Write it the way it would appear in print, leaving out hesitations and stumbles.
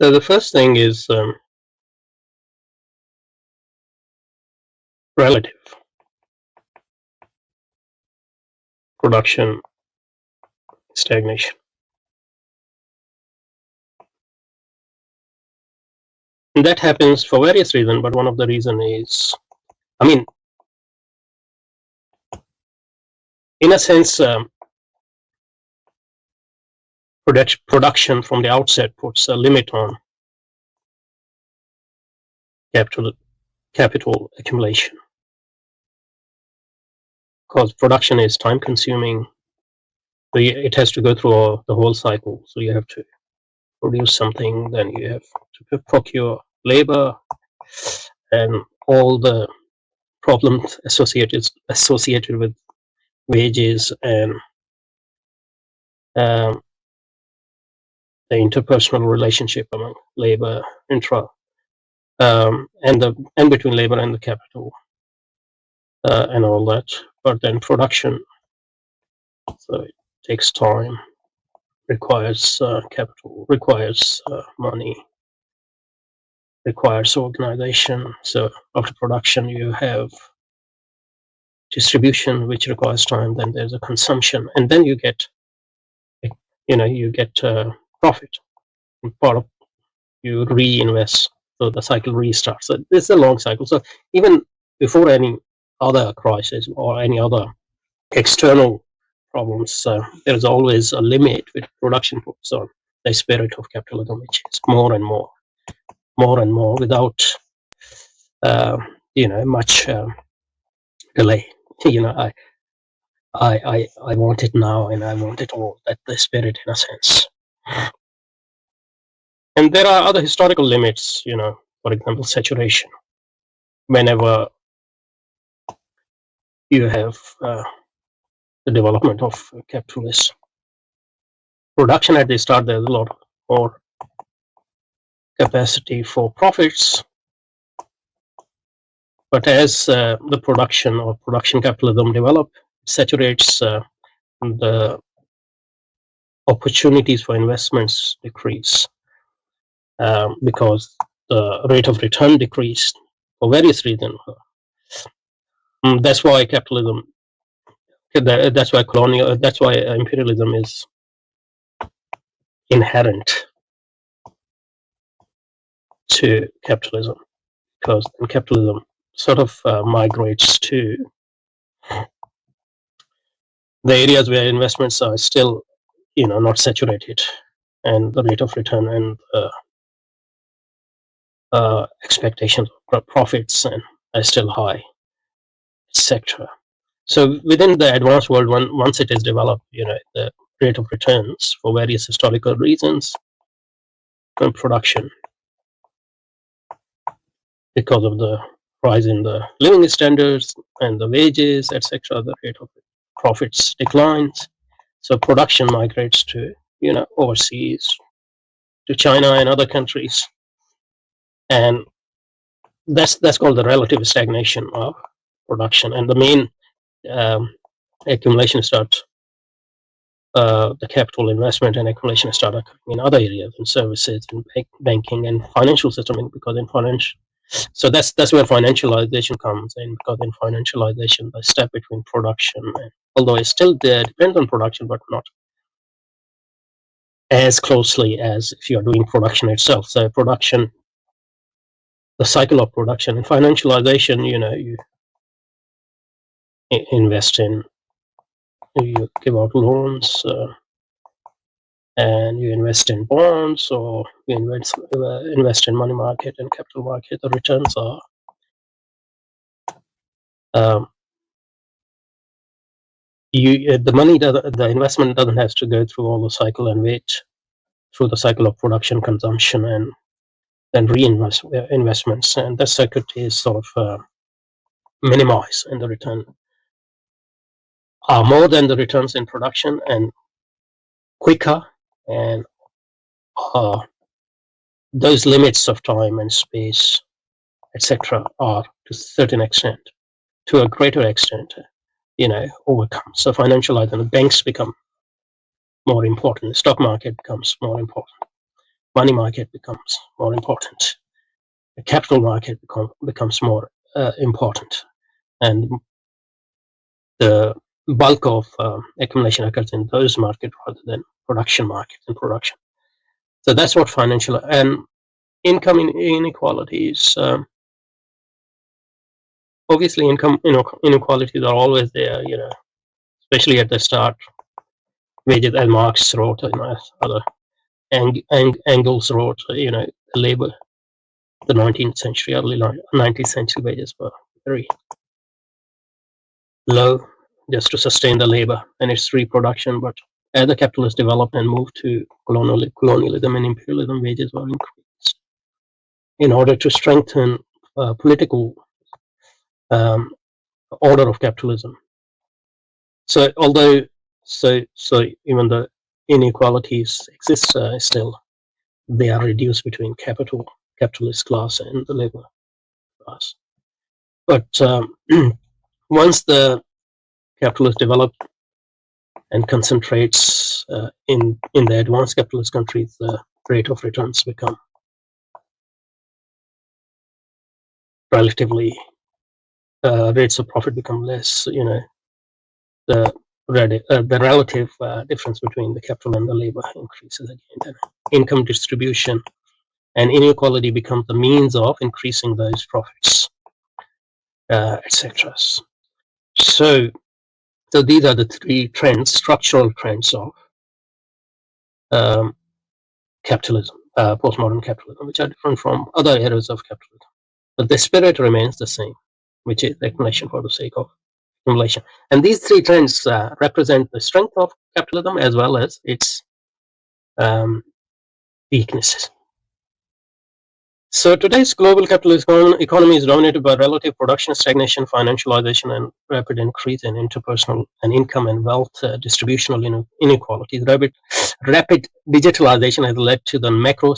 So the first thing is relative production stagnation. And that happens for various reasons, but one of the reasons is, I mean, in a sense, production from the outset puts a limit on capital accumulation, because production is time consuming. So it has to go through the whole cycle. So you have to produce something, then you have to procure labor and all the problems associated with wages and um, the interpersonal relationship among labor and between labor and the capital and all that. But then production, so it takes time, requires capital, requires money, requires organization. So after production, you have distribution, which requires time. Then there's a consumption, and then you get profit. And part of you reinvest, so the cycle restarts. So this is a long cycle. So even before any other crisis or any other external problems, there is always a limit which production puts on the spirit of capitalism, which is more and more without much delay. I want it now, and I want it all. That's the spirit, in a sense. And there are other historical limits. For example, saturation. Whenever you have the development of capitalist production at the start, there's a lot more capacity for profits. But as the production or production capitalism develop, it saturates the opportunities for investments decrease because the rate of return decreased for various reasons. That's why capitalism, that's why imperialism is inherent to capitalism, because capitalism sort of migrates to the areas where investments are still not saturated, and the rate of return and expectations of profits and are still high, etc. So within the advanced world, once it is developed, the rate of returns for various historical reasons and production, because of the rise in the living standards and the wages, etc., the rate of profits declines. So production migrates to overseas, to China and other countries, and that's called the relative stagnation of production. And the main accumulation start, the capital investment and accumulation start occurring in other areas, in services, in banking and financial system, because in financial. So that's where financialization comes in, because in financialization, the step between production, although it's still there, depends on production, but not as closely as if you're doing production itself. So production, the cycle of production and financialization, you invest in, you give out loans, and you invest in bonds, or you invest in money market and capital market. The returns are the investment doesn't have to go through all the cycle and wait through the cycle of production, consumption, and then investments, and that circuit is sort of minimized, and the return are more than the returns in production and quicker, and those limits of time and space, etc., are to a certain extent, to a greater extent, overcome. So financialization, the banks become more important, the stock market becomes more important. money market becomes more important. The capital market becomes more important, and the bulk of accumulation occurs in those markets rather than production markets and production. So that's what financial and income inequalities. Obviously, income inequalities are always there. Especially at the start, wages, as Marx wrote, as other Engels wrote. Labor, the 19th century, early 19th century wages were very low just to sustain the labor and its reproduction. But as the capitalists developed and moved to colonialism and imperialism, wages were increased in order to strengthen political um, order of capitalism. So even the inequalities exist still, they are reduced between capitalist class and the labor class. But once the capitalist develop and concentrates in the advanced capitalist countries, the rate of returns become relatively rates of profit become less. The relative difference between the capital and the labor increases again. And income distribution and inequality becomes the means of increasing those profits, etc. So these are the three trends, structural trends of capitalism, postmodern capitalism, which are different from other eras of capitalism. But the spirit remains the same, which is accumulation for the sake of accumulation. And these three trends represent the strength of capitalism as well as its weaknesses. So today's global capitalist economy is dominated by relative production stagnation, financialization, and rapid increase in interpersonal and income and wealth distributional inequalities. Rapid digitalization has led to the macro